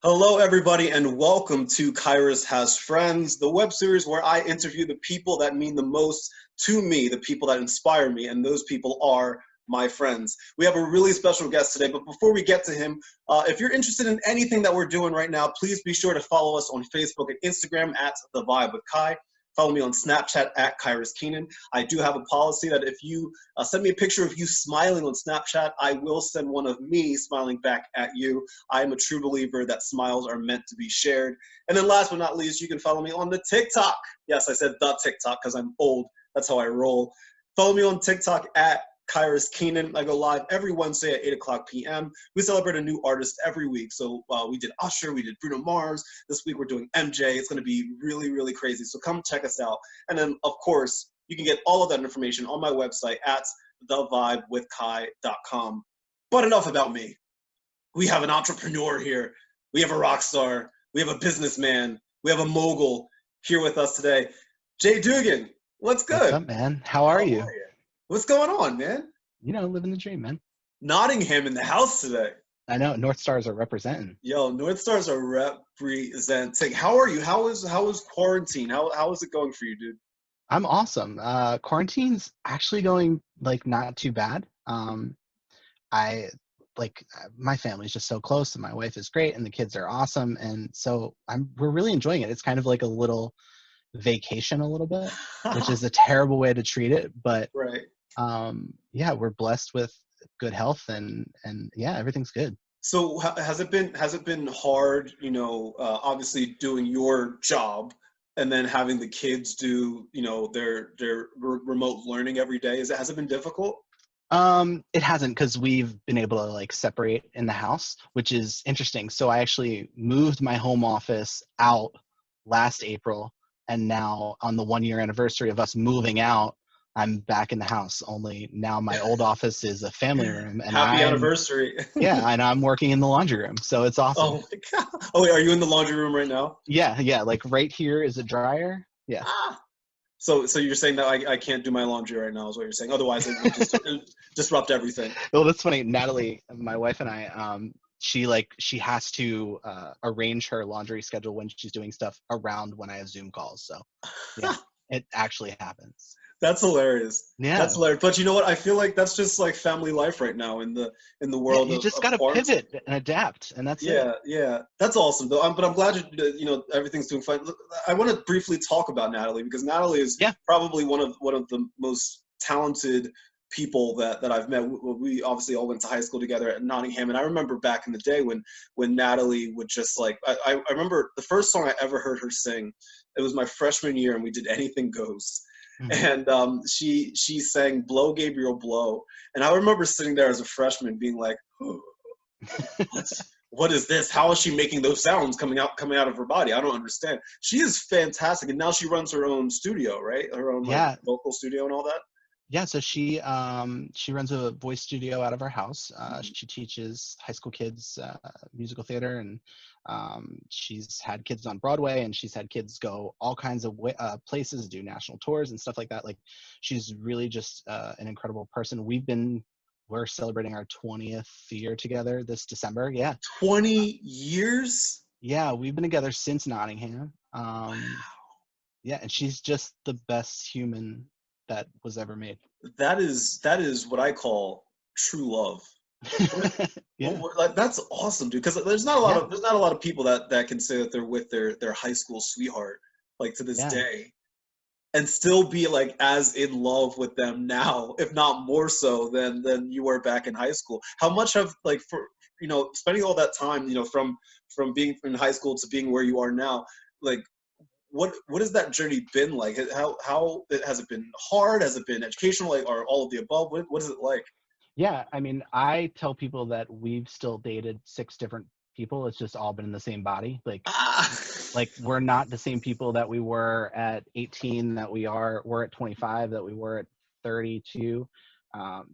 Hello, everybody, and welcome to Kyrus Has Friends, the web series where I interview the people that mean the most to me, the people that inspire me, and those people are my friends. We have a really special guest today, but before we get to him, if you're interested in anything that we're doing right now, please be sure to follow us on Facebook and Instagram at The Vibe with Kai. Follow me on Snapchat at Kyrus Keenan. I do have a policy that if you send me a picture of you smiling on Snapchat, I will send one of me smiling back at you. I am a true believer that smiles are meant to be shared. And then last but not least, you can follow me on the TikTok. Yes, I said the TikTok because I'm old. That's how I roll. Follow me on TikTok at Kyrus Keenan. I go live every Wednesday at 8 o'clock p.m. We celebrate a new artist every week. So we did Usher, we did Bruno Mars. This week we're doing MJ. It's going to be really, really crazy. So come check us out. And then, of course, you can get all of that information on my website at thevibewithkai.com. But enough about me. We have an entrepreneur here. We have a rock star. We have a businessman. We have a mogul here with us today. Jay Dugan, what's good? What's up, man? How are you? What's going on, man? You know, living the dream, man. Nottingham in the house today. I know, North Stars are representing. Yo, North Stars are representing. How are you? How is quarantine? How is it going for you, dude? I'm awesome. Quarantine's actually going like not too bad. My family's just so close, and my wife is great, and the kids are awesome, and so we're really enjoying it. It's kind of like a little vacation, a little bit, which is a terrible way to treat it, but right. Yeah, we're blessed with good health, and yeah, everything's good. So has it been hard, obviously doing your job and then having the kids do, their remote learning every day? Has it been difficult? It hasn't, because we've been able to like separate in the house, which is interesting. So I actually moved my home office out last April, and now on the 1-year anniversary of us moving out, I'm back in the house. Only now my old office is a family room, and happy anniversary. Yeah, and I'm working in the laundry room, so it's awesome. Oh my God. Oh wait, are you in the laundry room right now? Yeah, like right here is a dryer. Yeah. So you're saying that I can't do my laundry right now is what you're saying. Otherwise it would just disrupt everything. Well, that's funny. Natalie, my wife, and I, she has to arrange her laundry schedule when she's doing stuff around when I have Zoom calls. So yeah, it actually happens. That's hilarious. Yeah, that's hilarious. But you know what? I feel like that's just like family life right now in the world. Yeah, you just got to pivot and adapt, and that's it. Yeah, that's awesome though. But I'm glad everything's doing fine. I want to briefly talk about Natalie, because Natalie is probably one of the most talented people that I've met. We obviously all went to high school together at Nottingham, and I remember back in the day when Natalie would just like I remember the first song I ever heard her sing. It was my freshman year, and we did Anything Goes. And she sang "Blow Gabriel Blow," and I remember sitting there as a freshman being like, oh, what is this? How is she making those sounds coming out of her body? I don't understand. She is fantastic, and now she runs her own studio, right? Her own vocal studio and all that. Yeah, so she runs a voice studio out of her house. She teaches high school kids musical theater, and she's had kids on Broadway, and she's had kids go all kinds of places, do national tours and stuff like that. Like, she's really just an incredible person. We're celebrating our 20th year together this December. Yeah. 20 years? Yeah, we've been together since Nottingham. Wow. Yeah, and she's just the best human that was ever made. That is what I call true love. Yeah. Like, that's awesome, dude. Because there's not a lot of people that can say that they're with their high school sweetheart like to this day, and still be like as in love with them now, if not more so than you were back in high school. How much have spending all that time, from being in high school to being where you are now, like what has that journey been like? How has it been hard? Has it been educational, or all of the above? What is it like? Yeah, I mean, I tell people that we've still dated 6 different people. It's just all been in the same body. Like we're not the same people that we were at 18, that we're at 25, that we were at 32,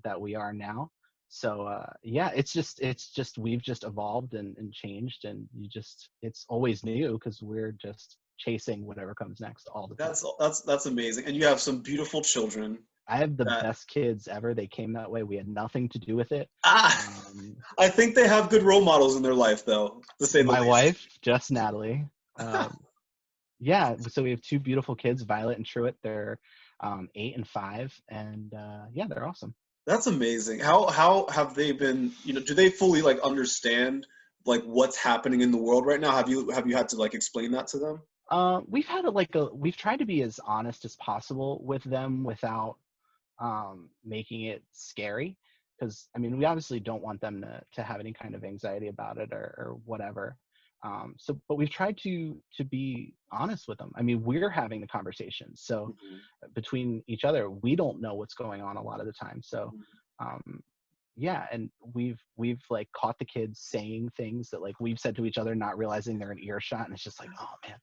that we are now. So yeah, it's just we've just evolved and changed, and it's always new, because we're just chasing whatever comes next all the time. That's amazing. And you have some beautiful children. I have the That best kids ever. They came that way. We had nothing to do with it. ah, Um, I think they have good role models in their life, though, to say the my least. wife, just Natalie. Yeah, so we have two beautiful kids, Violet and Truett. They're 8 and 5, and yeah, they're awesome. That's amazing. How have they been, do they fully like understand like what's happening in the world right now? Have you had to like explain that to them? We've had we've tried to be as honest as possible with them without making it scary, because I mean we obviously don't want them to have any kind of anxiety about it or whatever. So but we've tried to be honest with them. I mean, we're having the conversations, so Mhm. between each other we don't know what's going on a lot of the time. So um yeah, and we've like caught the kids saying things that like we've said to each other, not realizing they're in earshot, and it's just like, oh man.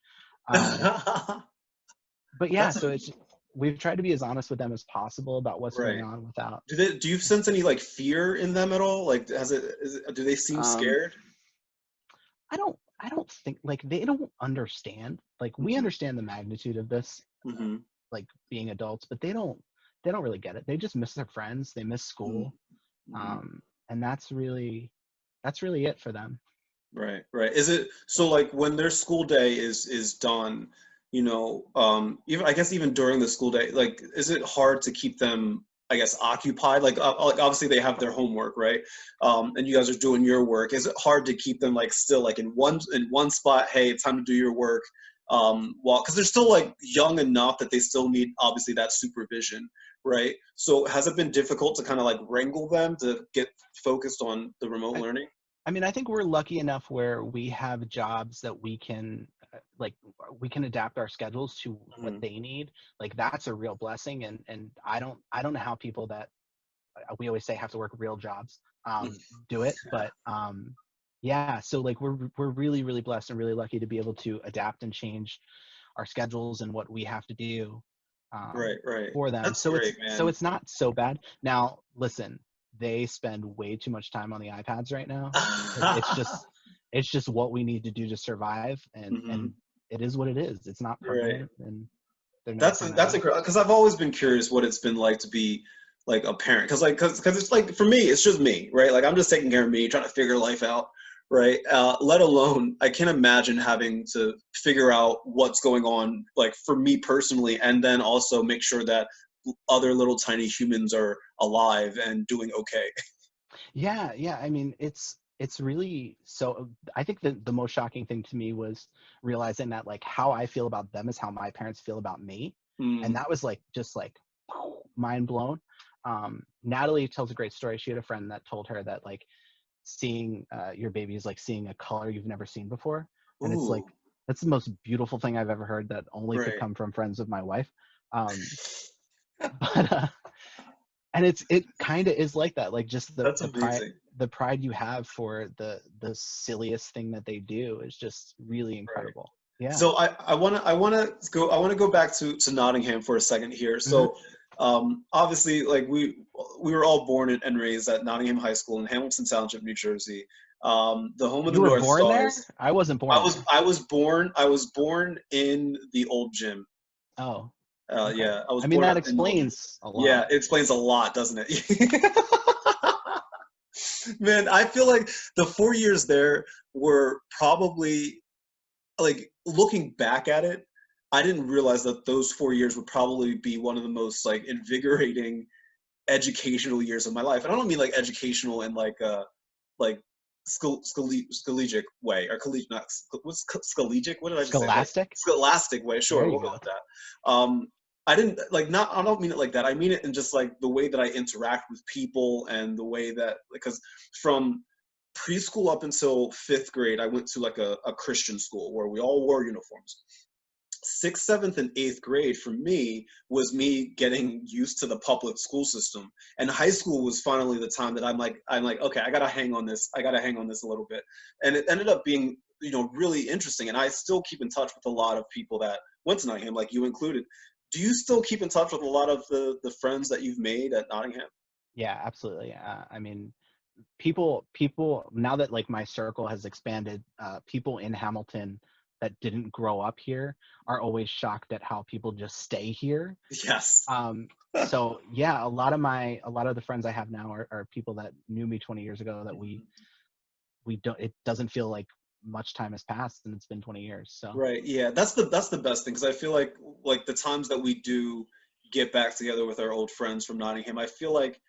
But yeah, That's so it's we've tried to be as honest with them as possible about what's going right. on without Do you sense any like fear in them at all? Like do they seem um scared? I don't think like they don't understand. Like we Hmm. understand the magnitude of this, Hmm. like being adults, but they don't really get it. They just miss their friends, they miss school. Hmm. And that's really it for them. Right, right. Is it so like when their school day is done, even I guess even during the school day, like is it hard to keep them, I guess, occupied? Like obviously they have their homework, right? And you guys are doing your work. Is it hard to keep them like still like in one spot? Hey, it's time to do your work. Well, because they're still like young enough that they still need obviously that supervision, right? So has it been difficult to kind of like wrangle them to get focused on the remote I, learning? I mean, I think we're lucky enough where we have jobs that we can like we can adapt our schedules to what Mhm. they need. Like that's a real blessing, and I don't know how people that we always say have to work real jobs do it, but yeah, so like we're really really blessed and really lucky to be able to adapt and change our schedules and what we have to do Right, um, right. for them. That's So great, it's man. it's not so bad. Now, listen, they spend way too much time on the iPads right now. Like it's just what we need to do to survive, and Hmm. it is what it is. It's not Right. permanent, and they're never That's permanent. incredible because I've always been curious what it's been like to be like a parent because it's like for me it's just me, right? Like I'm just taking care of me, trying to figure life out, right? Let alone I can't imagine having to figure out what's going on like for me personally, and then also make sure that other little tiny humans are alive and doing okay. Yeah, yeah. I mean, it's really so. I think the most shocking thing to me was realizing that like how I feel about them is how my parents feel about me, and Mm. that was like just like mind blown. Natalie tells a great story. She had a friend that told her that like seeing your baby is like seeing a color you've never seen before, and it's like Ooh, that's the most beautiful thing I've ever heard. That only could right. come from friends of my wife. Um, but and it kind of is like that, like just the That's the pride amazing. the pride you have for the silliest thing that they do is just really Right. incredible. Yeah. So I want to go back to Nottingham for a second here. Hmm. So obviously like we were all born and raised at Nottingham High School in Hamilton Township, New Jersey. The home of the You were North born there? Stars. I wasn't I born was there. I was born I was born in the old gym. Oh, okay. Yeah, I was I mean born that in the old gym. explains a Yeah, lot. it explains a lot, doesn't it? Man, I feel like the 4 years there were probably like looking back at it, I didn't realize that those 4 years would probably be one of the most like invigorating educational years of my life. And I don't mean like educational in like scholastic way or collegiate not scholastic. What did I just say? Like Scholastic. scholastic way. There Sure, you we'll go go. with that. I didn't like not. I don't mean it like that. I mean it in just like the way that I interact with people and the way that because from preschool up until fifth grade, I went to like a Christian school where we all wore uniforms. Sixth, seventh, and eighth grade for me was me getting used to the public school system. And high school was finally the time that I'm like, okay, I gotta hang on this. I gotta hang on this a little bit. And it ended up being, really interesting. And I still keep in touch with a lot of people that went to Nottingham, like you included. Do you still keep in touch with a lot of the friends that you've made at Nottingham? Yeah, absolutely. I mean, people now that like my circle has expanded, people in Hamilton that didn't grow up here are always shocked at how people just stay here. Yes. So yeah, a lot of the friends I have now are people that knew me 20 years ago that we don't, it doesn't feel like much time has passed and it's been 20 years. So Right. Yeah. That's the best thing because I feel like the times that we do get back together with our old friends from Nottingham, I feel like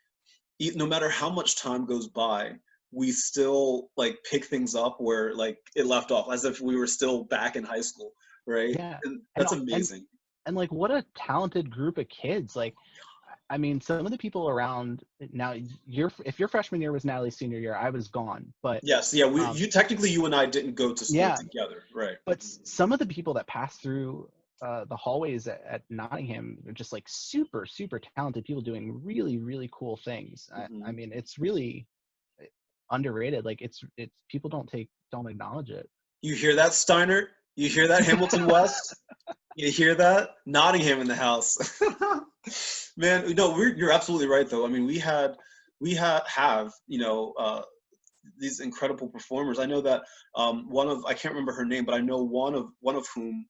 no matter how much time goes by, we still like pick things up where like it left off, as if we were still back in high school, right? yeah, And and that's amazing. and like what a talented group of kids. Like I mean, some of the people around now, if your freshman year was Natalie's senior year, I was gone. But Yes. Yeah. um, You and I didn't go to school yeah, together, right? but some of the people that pass through the hallways at Nottingham are just like super, super talented people doing really, really cool things. I Hmm. mean, it's really underrated. Like it's people don't acknowledge it. You hear that, Steiner? You hear that, Hamilton West? You hear that? Nottingham in the house. Man, no, you're absolutely right though. I mean, have these incredible performers. I know that one of, I can't remember her name, but I know one of whom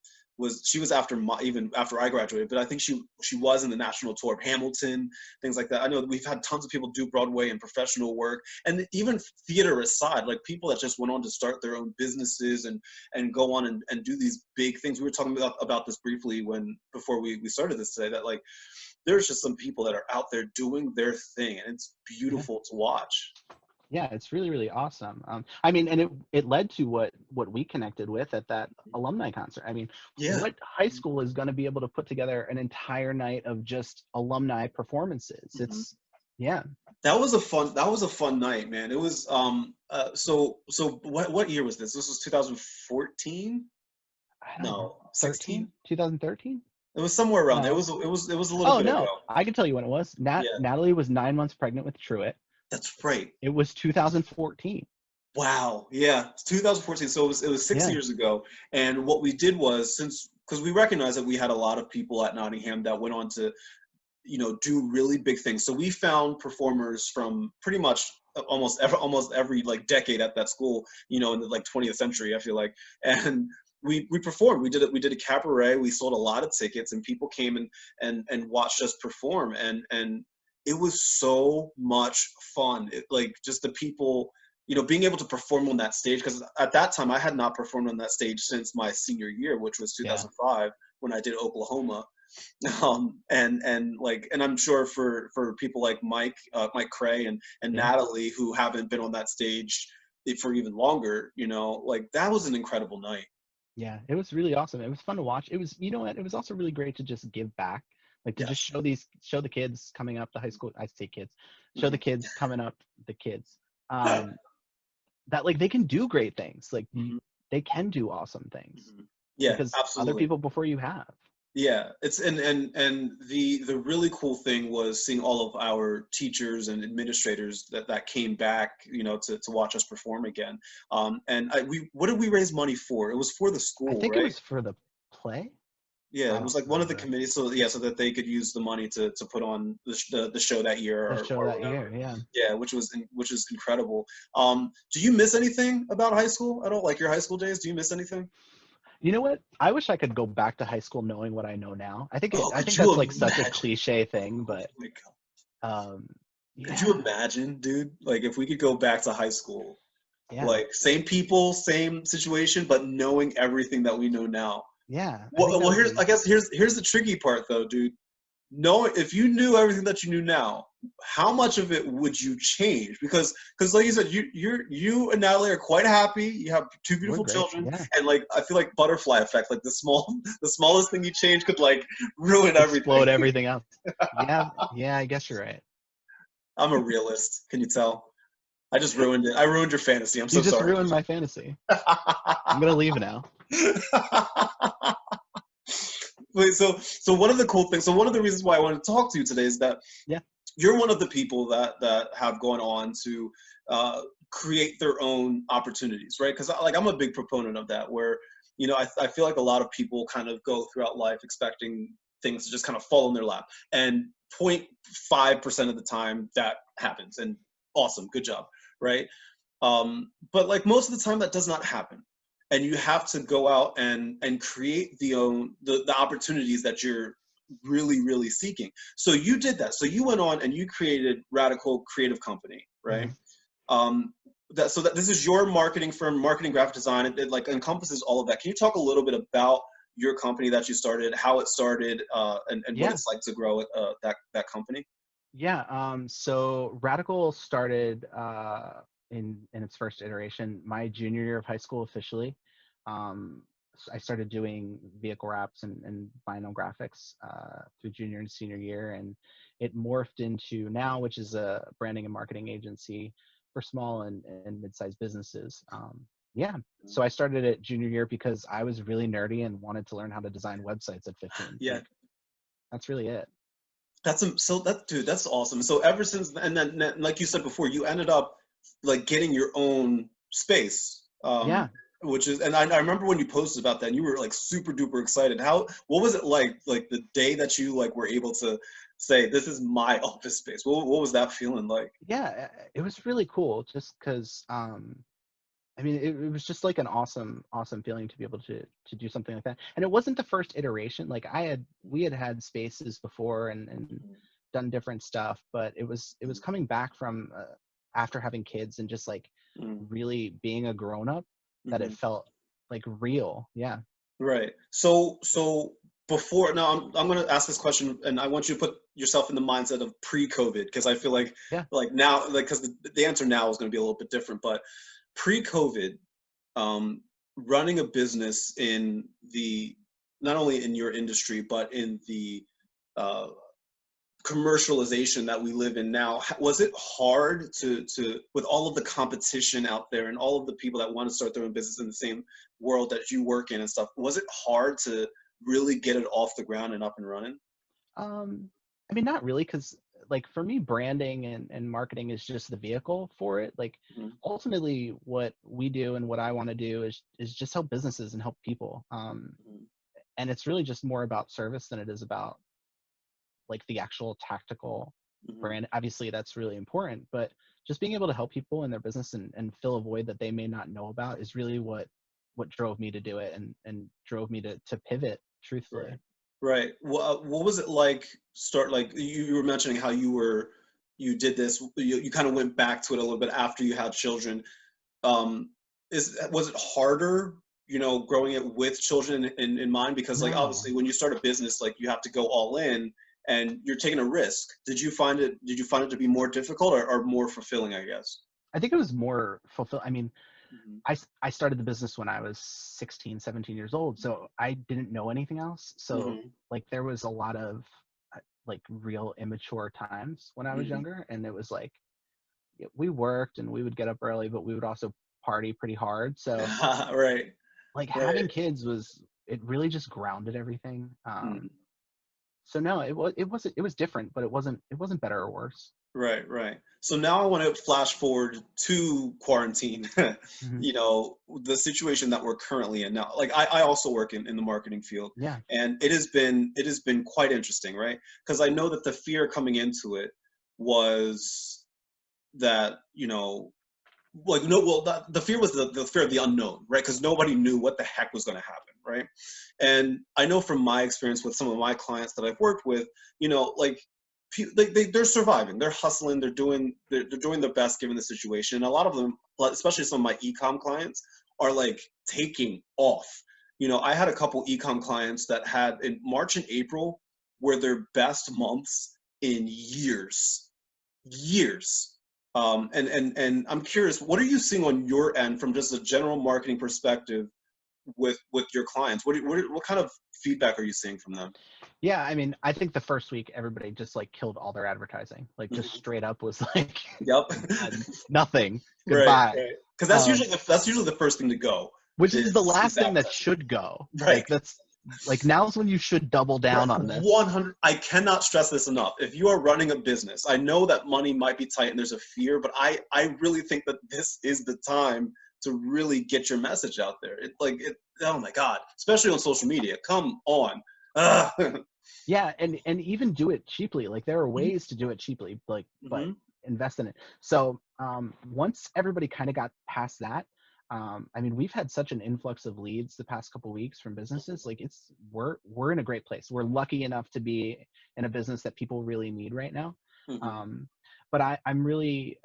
she was after even after I graduated, but I think she was in the national tour of Hamilton, things like that. I know that we've had tons of people do Broadway and professional work, and even theater aside, like people that just went on to start their own businesses and go on and do these big things. We were talking about this briefly before we started this today, that like there's just some people that are out there doing their thing, and it's Yeah. beautiful to watch. Yeah, it's really, really awesome. I mean, and it led to what we connected with at that alumni concert. I mean, Yeah. what high school is going to be able to put together an entire night of just alumni performances? Hmm. Yeah, That was a fun night, man. It was so what year was this? This was 2014? I don't know, No, 16? 2013? It was somewhere around there. It No. was it was a little Oh bit ago. no, I can tell you when it was. Yeah, Natalie was 9 months pregnant with Truett. that's right. It was 2014. Wow. Yeah, it's 2014. So it was 6 Yeah, years ago. And what we did was, since because we recognized that we had a lot of people at Nottingham that went on to do really big things. So we found performers from pretty much almost every like decade at that school, in the like 20th century, I feel like. And we performed. We did a cabaret. We sold a lot of tickets, and people came and watched us perform. And it was so much fun. Like just the people, being able to perform on that stage, because at that time I had not performed on that stage since my senior year, which was yeah, 2005 when I did Oklahoma. And I'm sure for people like Mike Cray and yeah, Natalie, who haven't been on that stage for even longer, like that was an incredible night. yeah. It was really awesome. It was fun to watch. It was, you know what? It was also really great to just give back, like to just Yes. show the kids coming up the high school. I say kids, show the Hmm. kids coming up the kids, um, that like they can do great things. Like Hmm. they can do awesome things Hmm. Yeah, because other absolutely. people before you have. Yeah, it's and the really cool thing was seeing all of our teachers and administrators that came back, to watch us perform again. And we what did we raise money for? It was for the I school, think it right? was for the play. Yeah, I it was don't like one of the remember committees, so yeah, so that they could use the money to put on the show that year the show or that whatever. year. Yeah. Yeah, which is incredible. Do you miss anything about high school at all? Like your high school days? Do you miss anything? You know what? I wish I could go back to high school knowing what I know now. Oh, I could think you that's like such a imagine? cliche thing, but Oh my God. um, Could you yeah, imagine, dude? Like if we could go back to high school, yeah, like same people, same situation, but knowing everything that we know now. yeah. I think Well, that would here's be I guess here's the tricky part though, dude. Know if you knew everything that you knew now, how much of it would you change? Because like you said, you and Natalie are quite happy. You have two we're beautiful great. children, Yeah, and like I feel like butterfly effect, like the smallest thing you change could like ruin everything. explode everything else. Yeah, yeah. I guess you're right. I'm a realist. Can you tell? I just ruined it. I ruined your fantasy. I'm You so just sorry. ruined my fantasy. I'm gonna leave now. Wait, so one of the cool things, so one of the reasons why I wanted to talk to you today is that Yeah, you're one of the people that have gone on to uh, create their own opportunities, right? Because like I'm a big proponent of that, where I feel like a lot of people kind of go throughout life expecting things to just kind of fall in their lap, and 0.5% of the time that happens, and awesome, good job, right? But like most of the time that does not happen, and you have to go out and create the opportunities that you're really, really seeking. So you did that. So you went on and you created Radical Creative Company, right? Mhm. So that this is your marketing firm, marketing graphic design. It like encompasses all of that. Can you talk a little bit about your company that you started, how it started, and what Yeah. it's like to grow that company? Yeah. So Radical started in its first iteration my junior year of high school officially. I started doing vehicle wraps and vinyl graphics through junior and senior year, and it morphed into now, which is a branding and marketing agency for small and mid-sized businesses. Yeah. So I started it junior year because I was really nerdy and wanted to learn how to design websites at 15. Yeah, Like that's really it. so that dude, that's awesome. So ever since, and then like you said before, you ended up like getting your own space, Yeah. which is, and I remember when you posted about that, and you were like super duper excited. What was it like the day that you like were able to say, this is my office space? What was that feeling like? Yeah, it was really cool just because I mean it was just like an awesome feeling to be able to do something like that. And it wasn't the first iteration. Like we had spaces before and done different stuff, but it was coming back from after having kids and just like Mm-hmm. really being a grown up that it Mm-hmm. felt like real. Yeah. Right. So before now, I'm going to ask this question, and I want you to put yourself in the mindset of pre-COVID, because I feel Yeah. like now, like because the answer now is going to be a little bit different, but pre-COVID, um, running a business in the not only in your industry but in the uh, commercialization that we live in now, was it hard to with all of the competition out there and all of the people that want to start their own business in the same world that you work in and stuff, was it hard to really get it off the ground and up and running? I mean, not really, because like for me, branding and marketing is just the vehicle for it. Like Hmm. ultimately, what we do and what I want to do is just help businesses and help people. And it's really just more about service than it is about like the actual tactical Hmm. brand. Obviously, that's really important, but just being able to help people in their business and fill a void that they may not know about is really what drove me to do it and drove me to pivot. Right. Truthfully, Right. What was it like start like you were mentioning how you did this, you kind of went back to it a little bit after you had children. um was it harder, growing it with children in mind? Because like no. obviously when you start a business, like you have to go all in and you're taking a risk. Did you find it to be more difficult, or more fulfilling, I guess? I think it was more fulfill. I mean, Hmm. I started the business when I was 16, 17 years old, so I didn't know anything else. So Hmm. like there was a lot of like real immature times when I was Hmm. younger, and it was like we worked and we would get up early, but we would also party pretty hard. So Right. like Right. having kids was it really just grounded everything. Mhm. So no, it was different, but it wasn't better or worse. Right, right. So now I want to flash forward to quarantine. Hmm. The situation that we're currently in now. Like I also work in the marketing field, Yeah. and it has been quite interesting, right? Because I know that the fear coming into it was that, like no, well, the fear was the fear of the unknown, right? Because nobody knew what the heck was going to happen, right? And I know from my experience with some of my clients that I've worked with, like they're surviving, they're hustling, they're doing their best given the situation. And a lot of them, like, especially some of my ecom clients, are like taking off. I had a couple ecom clients that had in March and April were their best months in years, years. And I'm curious, what are you seeing on your end from just a general marketing perspective with your clients? What kind of feedback are you seeing from them? Yeah, I mean, I think the first week everybody just like killed all their advertising. Like just Hmm. straight up was like Yep. done. Nothing. Right, Goodbye. right. Because that's Um, usually the first thing to go which is the is last thing that advertising. should go. Right. Like that's like now's when you should double Right. down on this. 100. I cannot stress this enough. If you are running a business, I know that money might be tight and there's a fear, but I really think that this is the time to really get your message out there. Oh my God, especially on social media. Come on. Mhm. Yeah, and even do it cheaply. Like there are ways to do it cheaply, like but Mhm. invest in it. So once everybody kind of got past that, I mean, we've had such an influx of leads the past couple weeks from businesses. Like we're in a great place. We're lucky enough to be in a business that people really need right now. Mm-hmm. But I'm really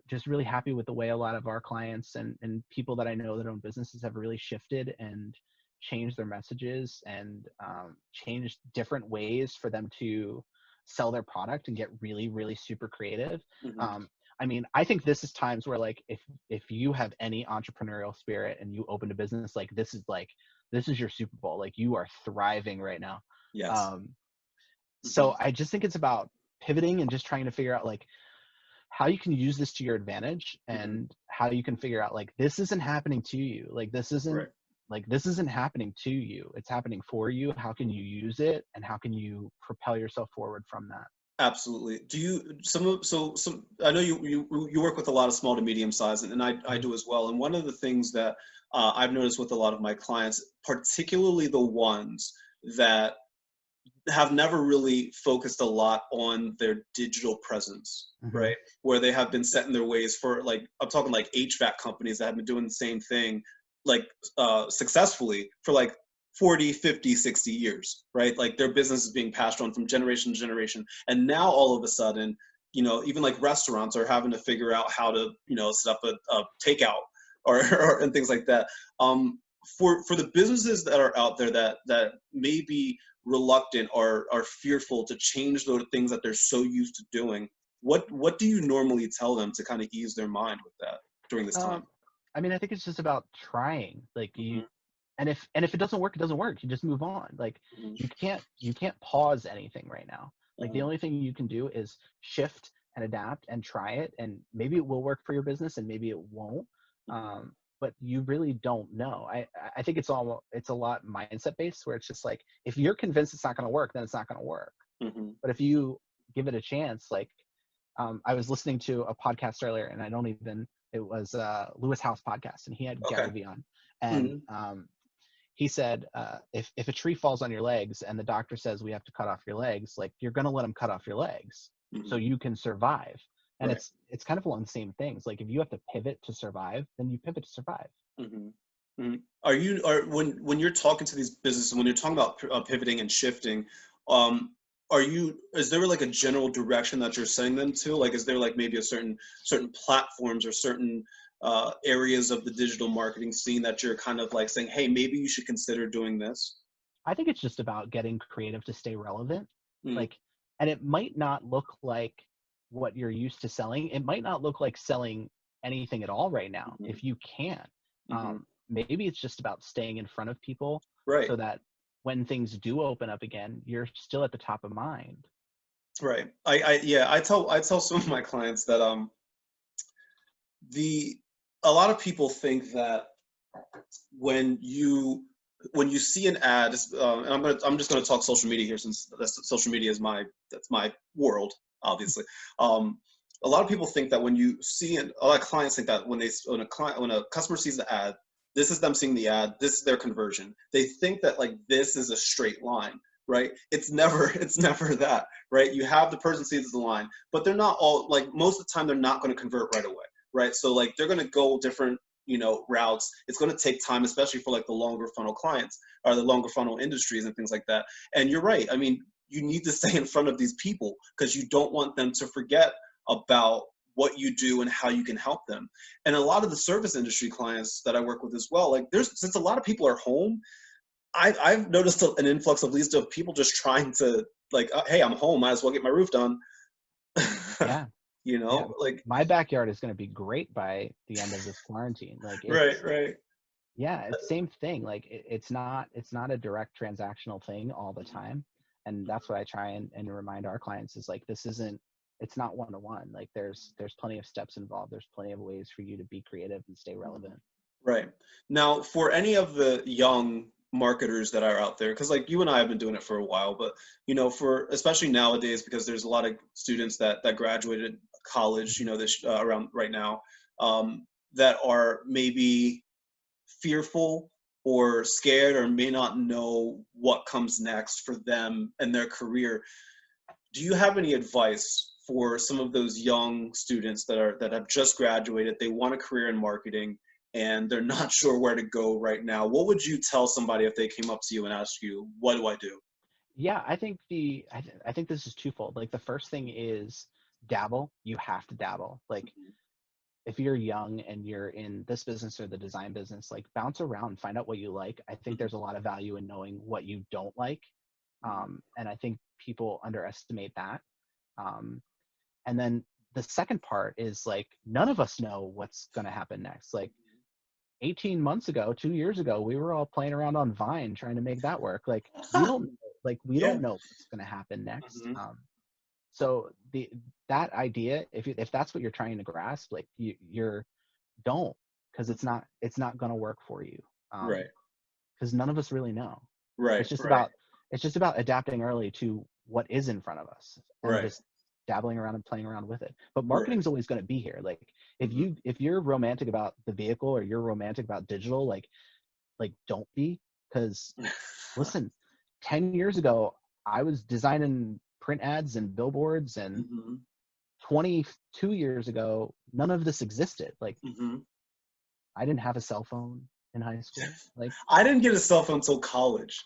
just really happy with the way a lot of our clients and people that I know that own businesses have really shifted and changed their messages and changed different ways for them to sell their product and get really, really super creative. Mm-hmm. I mean, I think this is times where like if you have any entrepreneurial spirit and you open a business, like this is your Super Bowl. Like you are thriving right now. Yes. Um, Mm-hmm. so I just think it's about pivoting and just trying to figure out like how you can use this to your advantage Mm-hmm. and how you can figure out like this isn't happening to you. Right. Like this isn't happening to you. It's happening for you. How can you use it and how can you propel yourself forward from that? Absolutely. Do you some I know you work with a lot of small to medium size, and I Mhm. do as well. And one of the things that I've noticed with a lot of my clients, particularly the ones that have never really focused a lot on their digital presence, Mhm. right? Where they have been set in their ways for, like, I'm talking like HVAC companies that have been doing the same thing, like successfully for like 40, 50, 60 years, right? Like their business is being passed on from generation to generation. And now all of a sudden, even like restaurants are having to figure out how to, set up a takeout or and things like that. For the businesses that are out there that maybe reluctant or are fearful to change the things that they're so used to doing, what do you normally tell them to kind of ease their mind with that during this time? Um, I mean, I think it's just about trying. Like Hmm. and if it doesn't work, it doesn't work. You just move on. Like Hmm. you can't pause anything right now. Like the Hmm. only thing you can do is shift and adapt and try it, and maybe it will work for your business, and maybe it won't. Hmm. But you really don't know. I think it's a lot mindset based, where it's just like if you're convinced it's not going to work, then it's not going to work. Hmm. But if you give it a chance, like I was listening to a podcast earlier, and it was Lewis House podcast, and he had Okay. Gary Vee on, and Hmm. he said, if a tree falls on your legs and the doctor says we have to cut off your legs, like you're gonna let him cut off your legs so Hmm. you can survive. And Right. it's kind of along the same things. Like if you have to pivot to survive, then you pivot to survive. Hmm. Hmm. When you're talking to these businesses, when you're talking about pivoting and shifting, um, is there like a general direction that you're sending them to? Like, is there like maybe a certain platforms or certain areas of the digital marketing scene that you're kind of like saying, hey, maybe you should consider doing this? I think it's just about getting creative to stay relevant. Mm-hmm. Like, and it might not look like what you're used to selling. It might not look like selling anything at all right now Mm-hmm. if you can. Mm-hmm. Maybe it's just about staying in front of people Right. so that when things do open up again, you're still at the top of mind. Right. Yeah, I tell some of my clients that the a lot of people think that when you when you see an ad, and I'm just gonna talk social media here since social media is that's my world, obviously. Um, a lot of people think that when you see a lot of clients think that when a customer sees the ad, this is them seeing the ad, this is their conversion. They think that like this is a straight line, right? It's never that, right? You have the person sees the line, but they're not all like most of the time they're not going to convert right away, right? So like they're going to go different routes. It's going to take time, especially for like the longer funnel clients or the longer funnel industries and things like that. And you're right, I mean, you need to stay in front of these people because you don't want them to forget about what you do and how you can help them. And a lot of the service industry clients that I work with as well, like since a lot of people are home, I've noticed an influx of leads of people just trying to like, hey, I'm home, might as well get my roof done. Yeah. Yeah. Like, My backyard is going to be great by the end of this quarantine. Like right, right. yeah, it's same thing. Like it's not a direct transactional thing all the time. And that's what I try and remind our clients is like it's not one to one. Like there's plenty of steps involved. There's plenty of ways for you to be creative and stay relevant. Right. Now, for any of the young marketers that are out there, because like you and I have been doing it for a while, but for especially nowadays, because there's a lot of students that graduated college, Mhm. this around right now, that are maybe fearful or scared or may not know what comes next for them and their career. Do you have any advice for some of those young students that have just graduated, they want a career in marketing, and they're not sure where to go right now, what would you tell somebody if they came up to you and asked you, what do I do? Yeah, I think I think this is twofold. Like the first thing is dabble. You have to dabble. Like Mhm. if you're young and you're in this business or the design business, like bounce around, find out what you like. I think there's a lot of value in knowing what you don't like. Mhm. And I think people underestimate that. Um, and then the second part is like, none of us know what's going to happen next. Like 18 months ago, 2 years ago, we were all playing around on Vine trying to make that work. Like we don't know, we Yeah. don't know what's going to happen next. Mhm. So that idea, if that's what you're trying to grasp, like you're don't, because it's not going to work for you. Right. Because none of us really know. Right. It's just Right. about adapting early to what is in front of us and Right. just dabbling around and playing around with it. But Right. marketing's always going to be here. Like Mhm. if you're romantic about the vehicle or you're romantic about digital, like don't be, because listen, 10 years ago I was designing print ads and billboards, and Mhm. 22 years ago none of this existed. Like Mhm. I didn't have a cell phone in high school. Like I didn't get a cell phone until college.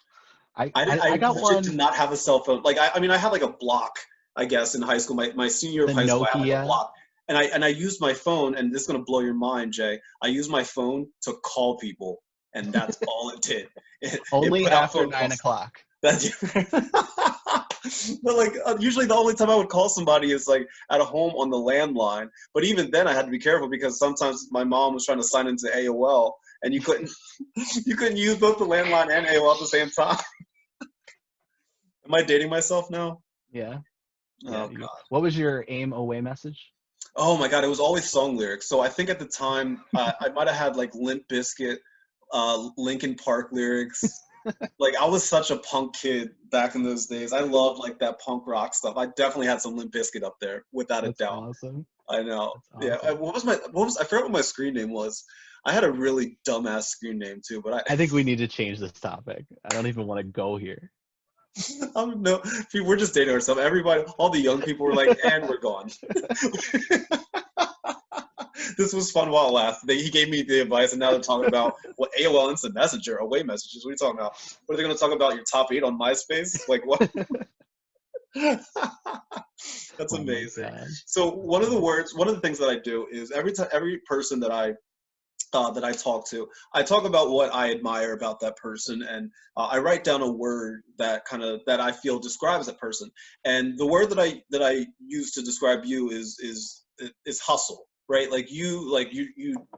I I got legit did one, not have a cell phone. Like I mean, I had like a block, I guess, in high school. My senior year of the high school, I had like a Nokia. block, and I used my phone. And this is gonna blow your mind, Jay. I used my phone to call people, and that's all it did. It Only put out after phone nine calls. o'clock. That's but like usually the only time I would call somebody is like at a home on the landline. But even then, I had to be careful because sometimes my mom was trying to sign into AOL, and you couldn't you couldn't use both the landline and AOL at the same time. Am I dating myself now? Yeah, yeah. Oh God. What was your aim away message? Oh my God. It was always song lyrics. So I think at the time I might have had like Limp Bizkit, Linkin Park lyrics. Like I was such a punk kid back in those days. I loved like that punk rock stuff. I definitely had some Limp Bizkit up there without a That's doubt. awesome. I know. That's Yeah. awesome. What was I forgot what my screen name was. I had a really dumbass screen name too, but I think we need to change this topic. I don't even want to go here. no, we're just dating ourselves. Everybody, all the young people were like, and we're gone. This was fun while it lasted. He gave me the advice, and now they're talking about what AOL Instant Messenger, away messages. What are you talking about? What are they going to talk about? Your top 8 on MySpace? Like what? That's Oh my amazing. god. So That's awesome. one of the things that I do is every person that I talk to, I talk about what I admire about that person, and I write down a word that I feel describes that person. And the word that I use to describe you is hustle, right? You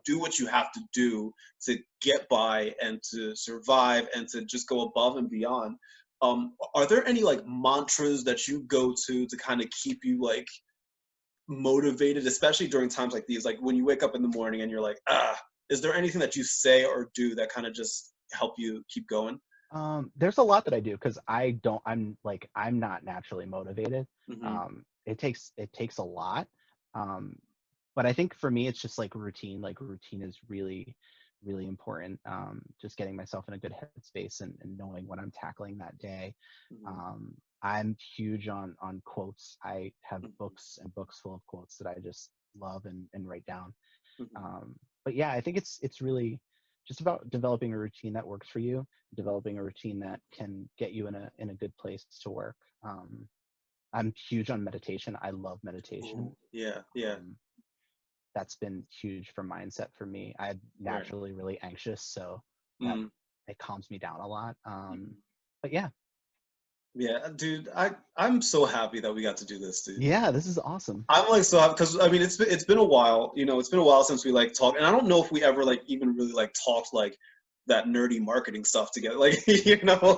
do what you have to do to get by and to survive and to just go above and beyond. Are there any like mantras that you go to kind of keep you like motivated, especially during times like these, like when you wake up in the morning and you're like, is there anything that you say or do that kind of just help you keep going? There's a lot that I do because I'm not naturally motivated. Hmm. It takes a lot. Um, but I think for me it's just like routine. Like routine is really, really important. Just getting myself in a good headspace and knowing what I'm tackling that day. Hmm. Um, I'm huge on quotes. I have Hmm. books and books full of quotes that I just love and write down. Hmm. But yeah, I think it's really just about developing a routine that works for you, developing a routine that can get you in a good place to work. I'm huge on meditation. I love meditation. Ooh, yeah, yeah, Um, that's been huge for mindset for me. I'm right. naturally really anxious, so that Mm. it calms me down a lot. Mhm. But yeah, Yeah, dude, I'm so happy that we got to do this, dude. yeah, this is awesome. I'm like so happy because I mean it's been a while, it's been a while since we like talked, and I don't know if we ever like even really like talked like that nerdy marketing stuff together, like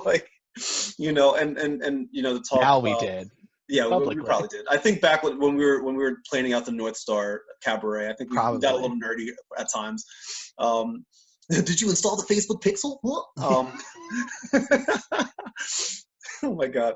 like and the talk. Now we did Yeah, we publicly, probably did. I think back when we were planning out the North Star Cabaret, I think we got a probably. little nerdy at times. Um, did you install the Facebook Pixel? What? Oh my God.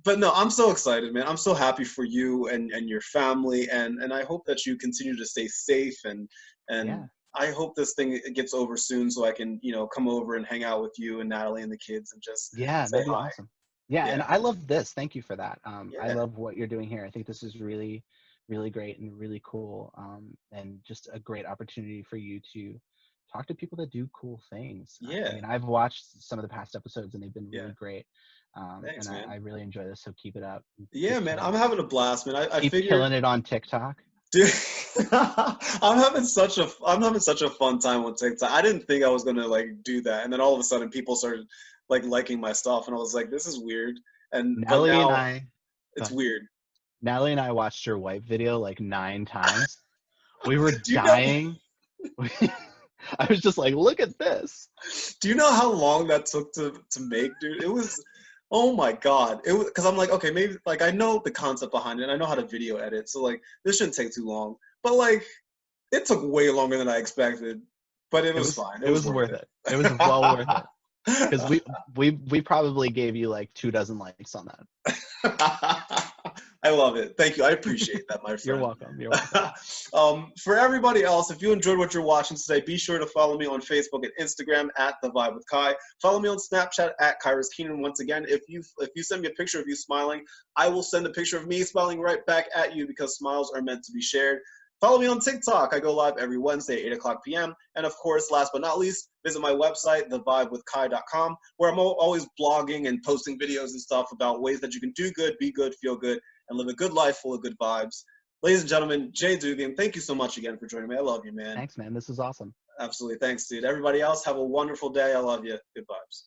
But no, I'm so excited, man. I'm so happy for you and your family, and I hope that you continue to stay safe, and Yeah. I hope this thing gets over soon so I can come over and hang out with you and Natalie and the kids and just Yeah, say that'd be hi. awesome. Yeah, Yeah, and I love this. Thank you for that. I yeah. love what you're doing here. I think this is really, really great and really cool, and just a great opportunity for you to talk to people that do cool things. I Yeah. mean, I've watched some of the past episodes and they've been Yeah. really great, Thanks, and I man. really enjoy this. So keep it up. Yeah, man. I'm having a blast, man. I Keep figured, killing it on TikTok. dude, I'm having such a fun time on TikTok. I didn't think I was gonna like do that, and then all of a sudden people started like liking my stuff, and I was like, this is weird. But Natalie and now I, it's but weird. Natalie and I watched your wipe video like 9 times. We were Do you know? dying. I was just like, look at this. Do you know how long that took to make, dude? It was, oh my god. It was because I'm like, okay, maybe like I know the concept behind it. I know how to video edit, so like this shouldn't take too long. But like it took way longer than I expected. But it It was was fine. It it was was worth worth it. it. It was well worth it. Because we probably gave you like 2 dozen likes on that. I love it. Thank you. I appreciate that, my You're friend. welcome. You're welcome. For everybody else, if you enjoyed what you're watching today, be sure to follow me on Facebook and Instagram at The Vibe with Kai. Follow me on Snapchat at Kyrus Keenan. Once again, if you send me a picture of you smiling, I will send a picture of me smiling right back at you because smiles are meant to be shared. Follow me on TikTok. I go live every Wednesday at 8 o'clock p.m. And of course, last but not least, visit my website, thevibewithkai.com, where I'm always blogging and posting videos and stuff about ways that you can do good, be good, feel good, and live a good life full of good vibes. Ladies and gentlemen, Jay Dugan, thank you so much again for joining me. I love you, man. Thanks, man. This is awesome. Absolutely. Thanks, dude. Everybody else, have a wonderful day. I love you. Good vibes.